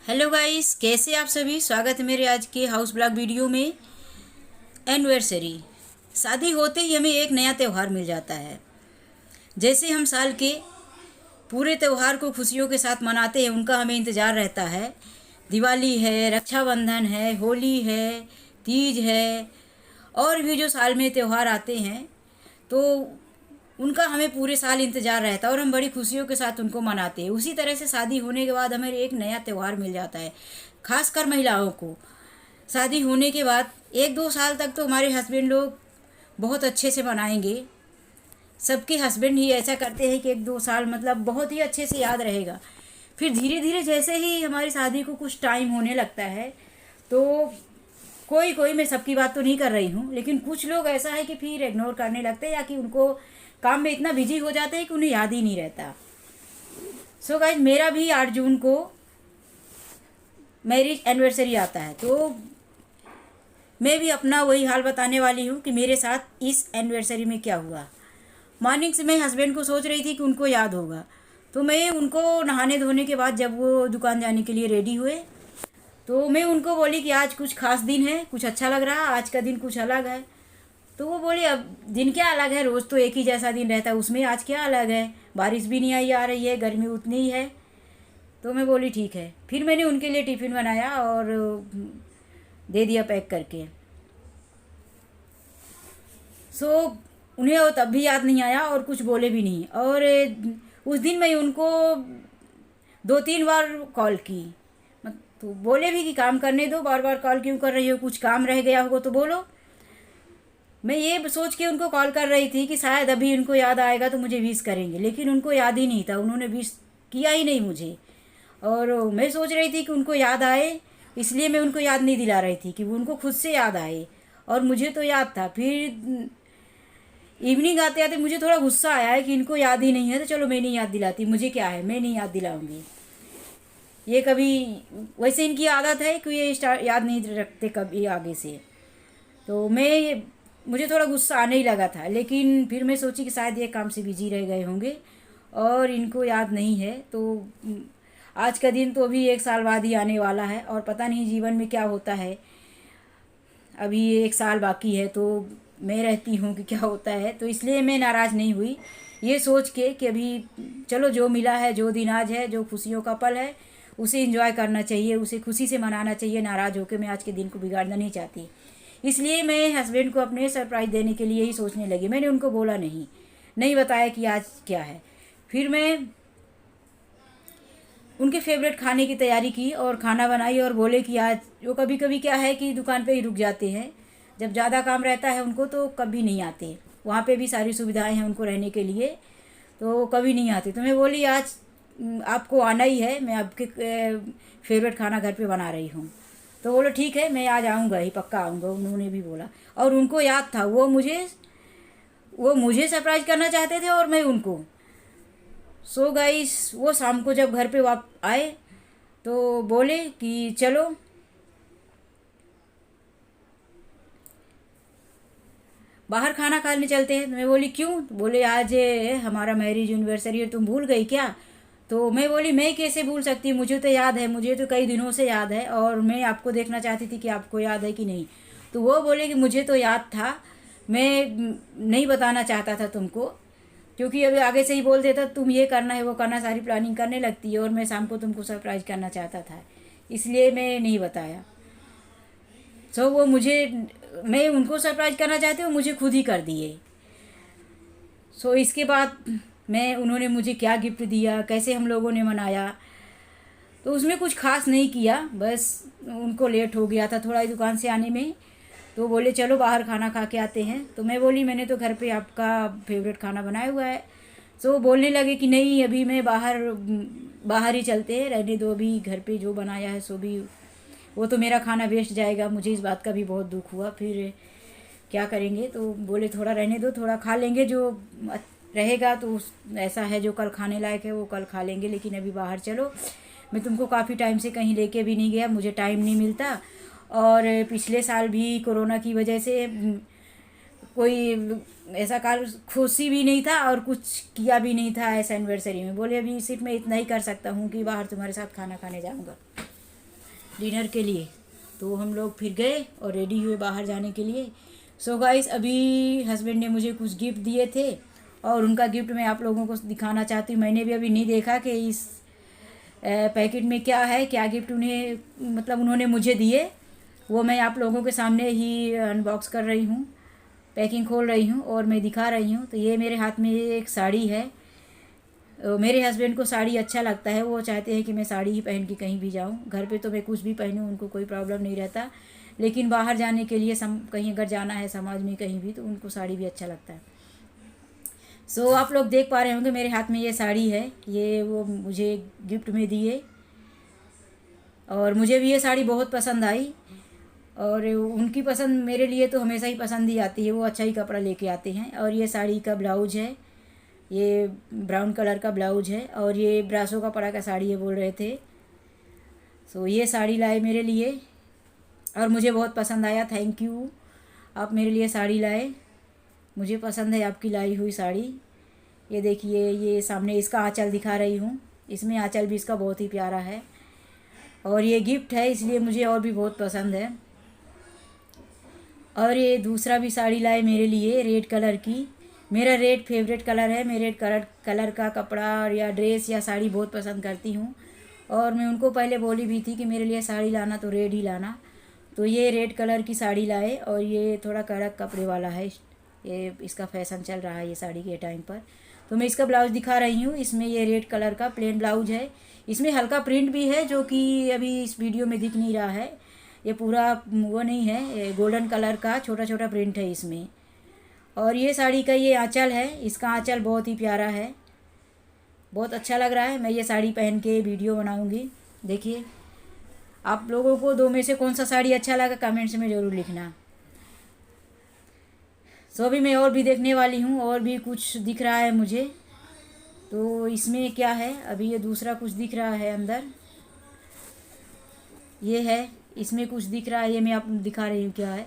Hello guys, कैसे आप सभी। स्वागत है मेरे आज के हाउस ब्लॉग वीडियो में। एनिवर्सरी, शादी होते ही हमें एक नया त्यौहार मिल जाता है। जैसे हम साल के पूरे त्यौहार को खुशियों के साथ मनाते हैं, उनका हमें इंतज़ार रहता है। दिवाली है, रक्षाबंधन है, होली है, तीज है, और भी जो साल में त्यौहार आते हैं तो उनका हमें पूरे साल इंतज़ार रहता है और हम बड़ी खुशियों के साथ उनको मनाते हैं। उसी तरह से शादी होने के बाद हमें एक नया त्यौहार मिल जाता है। खासकर महिलाओं को शादी होने के बाद 1-2 साल तक तो हमारे हस्बैंड लोग बहुत अच्छे से मनाएंगे। सबके हस्बैंड ही ऐसा करते हैं कि 1-2 साल मतलब बहुत ही अच्छे से याद रहेगा। फिर धीरे धीरे जैसे ही हमारी शादी को कुछ टाइम होने लगता है तो कोई कोई, मैं सबकी बात तो नहीं कर रही हूँ, लेकिन कुछ लोग ऐसा है कि फिर इग्नोर करने लगते हैं या कि उनको काम में इतना बिजी हो जाते हैं कि उन्हें याद ही नहीं रहता। सो गाइज, मेरा भी 8 जून को मैरिज एनिवर्सरी आता है, तो मैं भी अपना वही हाल बताने वाली हूँ कि मेरे साथ इस एनिवर्सरी में क्या हुआ। मॉर्निंग से मैं हस्बैंड को सोच रही थी कि उनको याद होगा, तो मैं उनको नहाने धोने के बाद जब वो दुकान जाने के लिए रेडी हुए तो मैं उनको बोली कि आज कुछ खास दिन है, कुछ अच्छा लग रहा है, आज का दिन कुछ अलग है। तो वो बोली अब दिन क्या अलग है, रोज़ तो एक ही जैसा दिन रहता है, उसमें आज क्या अलग है, बारिश भी नहीं आई आ रही है, गर्मी उतनी ही है। तो मैं बोली ठीक है। फिर मैंने उनके लिए टिफ़िन बनाया और दे दिया पैक करके। सो उन्हें वो तब भी याद नहीं आया और कुछ बोले भी नहीं। और उस दिन मैं उनको 2-3 बार कॉल की, तो बोले भी कि काम करने दो, बार बार कॉल क्यों कर रही हो, कुछ काम रह गया होगा तो बोलो। मैं ये सोच के उनको कॉल कर रही थी कि शायद अभी उनको याद आएगा तो मुझे विश करेंगे, लेकिन उनको याद ही नहीं था, उन्होंने विश किया ही नहीं मुझे। और मैं सोच रही थी कि उनको याद आए, इसलिए मैं उनको याद नहीं दिला रही थी कि वो उनको खुद से याद आए, और मुझे तो याद था। फिर इवनिंग आते आते मुझे थोड़ा गुस्सा आया है कि इनको याद ही नहीं है, तो चलो मैं नहीं याद दिलाती, मुझे क्या है, मैं नहीं याद दिलाऊंगी। ये कभी वैसे इनकी आदत है कि ये याद नहीं रखते कभी आगे से। तो मैं मुझे थोड़ा गुस्सा आने ही लगा था, लेकिन फिर मैं सोची कि शायद ये काम से बिजी रह गए होंगे और इनको याद नहीं है। तो आज का दिन तो अभी 1 साल बाद ही आने वाला है और पता नहीं जीवन में क्या होता है। अभी 1 साल बाकी है तो मैं रहती हूँ कि क्या होता है, तो इसलिए मैं नाराज़ नहीं हुई, ये सोच के कि अभी चलो जो मिला है, जो दिन आज है, जो खुशियों का पल है, उसे एंजॉय करना चाहिए, उसे खुशी से मनाना चाहिए। नाराज़ होकर मैं आज के दिन को बिगाड़ना नहीं चाहती। इसलिए मैं हस्बैंड को अपने सरप्राइज़ देने के लिए ही सोचने लगी। मैंने उनको बोला नहीं, नहीं बताया कि आज क्या है। फिर मैं उनके फेवरेट खाने की तैयारी की और खाना बनाई और बोले कि आज वो कभी कभी क्या है कि दुकान पे ही रुक जाते हैं, जब ज़्यादा काम रहता है उनको तो कभी नहीं आते। वहाँ पे भी सारी सुविधाएं हैं उनको रहने के लिए, तो कभी नहीं आते। तो मैं बोली आज आपको आना ही है, मैं आपके फेवरेट खाना घर पे बना रही हूँ। तो बोलो ठीक है, मैं आज आऊँगा ही, पक्का आऊँगा, उन्होंने भी बोला। और उनको याद था, वो मुझे सरप्राइज़ करना चाहते थे और मैं उनको। सो गाइस, वो शाम को जब घर पे वाप आए तो बोले कि चलो बाहर खाना खाने चलते हैं। तो मैं बोली क्यों, तो बोले आज हमारा मैरिज एनिवर्सरी है, तुम भूल गई क्या। तो मैं बोली मैं कैसे भूल सकती हूँ, मुझे तो याद है, मुझे तो कई दिनों से याद है और मैं आपको देखना चाहती थी कि आपको याद है कि नहीं। तो वो बोले कि मुझे तो याद था, मैं नहीं बताना चाहता था तुमको, क्योंकि अभी आगे से ही बोल देता तुम ये करना है वो करना, सारी प्लानिंग करने लगती है, और मैं शाम को तुमको सरप्राइज़ करना चाहता था, इसलिए मैं नहीं बताया। सो वो मुझे, मैं उनको सरप्राइज़ करना चाहती हूँ, मुझे खुद ही कर दिए। सो इसके बाद मैं, उन्होंने मुझे क्या गिफ्ट दिया, कैसे हम लोगों ने मनाया, तो उसमें कुछ खास नहीं किया। बस उनको लेट हो गया था थोड़ा ही दुकान से आने में, तो बोले चलो बाहर खाना खा के आते हैं। तो मैं बोली मैंने तो घर पे आपका फेवरेट खाना बनाया हुआ है। तो वो बोलने लगे कि नहीं अभी मैं बाहर बाहर ही चलते हैं, रहने दो, अभी घर पे जो बनाया है सो भी, वो तो मेरा खाना वेस्ट जाएगा। मुझे इस बात का भी बहुत दुख हुआ, फिर क्या करेंगे। तो बोले थोड़ा रहने दो, थोड़ा खा लेंगे, जो रहेगा तो ऐसा है जो कल खाने लायक है वो कल खा लेंगे, लेकिन अभी बाहर चलो, मैं तुमको काफ़ी टाइम से कहीं लेके भी नहीं गया, मुझे टाइम नहीं मिलता। और पिछले साल भी कोरोना की वजह से कोई ऐसा कार्य खुशी भी नहीं था और कुछ किया भी नहीं था ऐसा एनिवर्सरी में। बोले अभी सिर्फ मैं इतना ही कर सकता हूँ कि बाहर तुम्हारे साथ खाना खाने जाऊँगा। डिनर के लिए। तो हम लोग फिर गए और रेडी हुए बाहर जाने के लिए। सो गाइस, अभी हस्बैंड ने मुझे कुछ गिफ्ट दिए थे और उनका गिफ्ट मैं आप लोगों को दिखाना चाहती हूँ। मैंने भी अभी नहीं देखा कि इस पैकेट में क्या है, क्या गिफ्ट उन्हें मतलब उन्होंने मुझे दिए। वो मैं आप लोगों के सामने ही अनबॉक्स कर रही हूँ, पैकिंग खोल रही हूँ और मैं दिखा रही हूँ। तो ये मेरे हाथ में एक साड़ी है। मेरे हस्बैंड को साड़ी अच्छा लगता है, वो चाहते हैं कि मैं साड़ी ही पहन के कहीं भी जाऊँ। घर पे तो मैं कुछ भी पहनूँ, उनको कोई प्रॉब्लम नहीं रहता, लेकिन बाहर जाने के लिए कहीं अगर जाना है समाज में कहीं भी, तो उनको साड़ी भी अच्छा लगता है। सो आप लोग देख पा रहे होंगे मेरे हाथ में ये साड़ी है, ये वो मुझे गिफ्ट में दिए और मुझे भी ये साड़ी बहुत पसंद आई। और उनकी पसंद मेरे लिए तो हमेशा ही पसंद ही आती है, वो अच्छा ही कपड़ा लेके आते हैं। और ये साड़ी का ब्लाउज है, ये ब्राउन कलर का ब्लाउज है और ये ब्रासो का पड़ा का साड़ी है बोल रहे थे। सो ये साड़ी लाए मेरे लिए और मुझे बहुत पसंद आया। थैंक यू, आप मेरे लिए साड़ी लाए, मुझे पसंद है आपकी लाई हुई साड़ी। ये देखिए, ये सामने इसका आंचल दिखा रही हूँ, इसमें आंचल भी इसका बहुत ही प्यारा है और ये गिफ्ट है इसलिए मुझे और भी बहुत पसंद है। और ये दूसरा भी साड़ी लाए मेरे लिए रेड कलर की, मेरा रेड फेवरेट कलर है। मैं रेड कलर का कपड़ा और या ड्रेस या साड़ी बहुत पसंद करती हूँ और मैं उनको पहले बोली भी थी कि मेरे लिए साड़ी लाना तो रेड ही लाना। तो ये रेड कलर की साड़ी लाए और ये थोड़ा कड़क कपड़े वाला है, ये इसका फैशन चल रहा है ये साड़ी के टाइम पर। तो मैं इसका ब्लाउज दिखा रही हूँ, इसमें ये रेड कलर का प्लेन ब्लाउज है, इसमें हल्का प्रिंट भी है जो कि अभी इस वीडियो में दिख नहीं रहा है। ये पूरा वो नहीं है, गोल्डन कलर का छोटा छोटा प्रिंट है इसमें। और ये साड़ी का ये आंचल है, इसका आंचल बहुत ही प्यारा है, बहुत अच्छा लग रहा है। मैं ये साड़ी पहन के वीडियो बनाऊंगी। देखिए, आप लोगों को दो में से कौन सा साड़ी अच्छा लगा कमेंट्स में ज़रूर लिखना। सो अभी मैं और भी देखने वाली हूँ, और भी कुछ दिख रहा है मुझे। तो इसमें क्या है, अभी ये दूसरा कुछ दिख रहा है अंदर, ये है, इसमें कुछ दिख रहा है, ये मैं आपको दिखा रही हूँ क्या है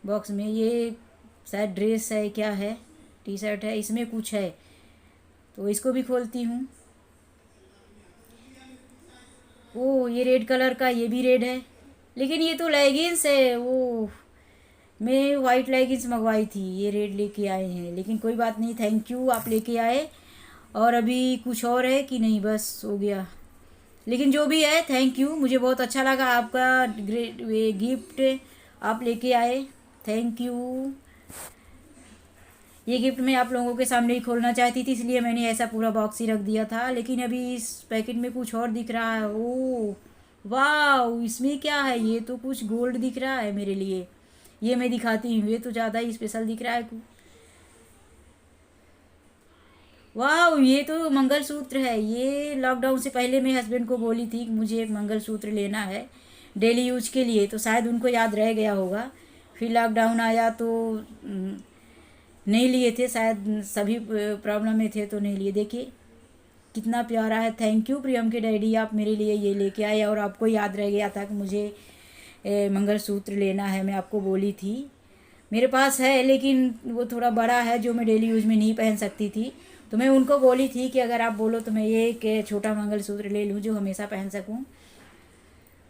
बॉक्स में। ये शायद ड्रेस है, क्या है, टी शर्ट है, इसमें कुछ है। तो इसको भी खोलती हूँ। ओ, ये रेड कलर का, ये भी रेड है, लेकिन ये तो लेगिंग्स है। वो मैं वाइट लेगिंग्स मंगवाई थी, ये रेड लेके आए हैं, लेकिन कोई बात नहीं, थैंक यू आप लेके आए। और अभी कुछ और है कि नहीं, बस हो गया। लेकिन जो भी है थैंक यू, मुझे बहुत अच्छा लगा आपका ग्रेट गिफ्ट आप लेके आए, थैंक यू। ये गिफ्ट मैं आप लोगों के सामने ही खोलना चाहती थी, इसलिए मैंने ऐसा पूरा बॉक्स ही रख दिया था। लेकिन अभी इस पैकेट में कुछ और दिख रहा है। ओ वाह, इसमें क्या है, ये तो कुछ गोल्ड दिख रहा है मेरे लिए, ये मैं दिखाती हूँ, ये तो ज़्यादा ही स्पेशल दिख रहा है। वाह, ये तो मंगलसूत्र है। ये लॉकडाउन से पहले मैं हस्बैंड को बोली थी कि मुझे एक मंगलसूत्र लेना है डेली यूज के लिए, तो शायद उनको याद रह गया होगा। फिर लॉकडाउन आया तो नहीं लिए थे, शायद सभी प्रॉब्लम में थे तो नहीं लिए। देखिए कितना प्यारा है। थैंक यू प्रियम के डैडी, आप मेरे लिए ये लेके आए और आपको याद रह गया था कि मुझे मंगलसूत्र लेना है। मैं आपको बोली थी, मेरे पास है लेकिन वो थोड़ा बड़ा है जो मैं डेली यूज में नहीं पहन सकती थी। तो मैं उनको बोली थी कि अगर आप बोलो तो मैं ये एक छोटा मंगलसूत्र ले लूँ जो हमेशा पहन सकूँ।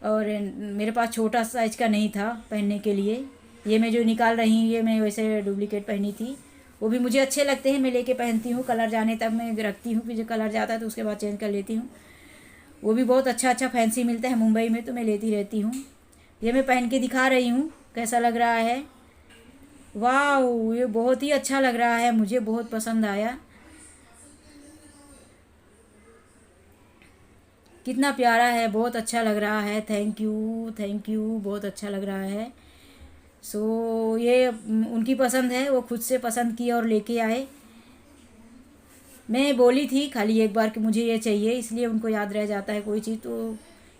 और मेरे पास छोटा साइज का नहीं था पहनने के लिए। ये मैं जो निकाल रही हूँ, ये मैं वैसे डुप्लीकेट पहनी थी, वो भी मुझे अच्छे लगते हैं, मैं लेके पहनती हूँ। कलर जाने तक मैं रखती हूँ, फिर जो कलर जाता है तो उसके बाद चेंज कर लेती हूँ। वो भी बहुत अच्छा अच्छा फैंसी मिलता है मुंबई में, तो मैं लेती रहती हूँ। ये मैं पहन के दिखा रही हूँ कैसा लग रहा है। वाह, ये बहुत ही अच्छा लग रहा है, मुझे बहुत पसंद आया। कितना प्यारा है, बहुत अच्छा लग रहा है। थैंक यू, बहुत अच्छा लग रहा है। सो ये उनकी पसंद है, वो खुद से पसंद की और लेके आए। मैं बोली थी खाली एक बार कि मुझे ये चाहिए, इसलिए उनको याद रह जाता है कोई चीज़ तो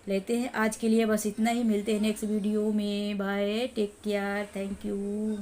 लेते हैं। आज के लिए बस इतना ही, मिलते हैं नेक्स्ट वीडियो में, bye, take care, thank you.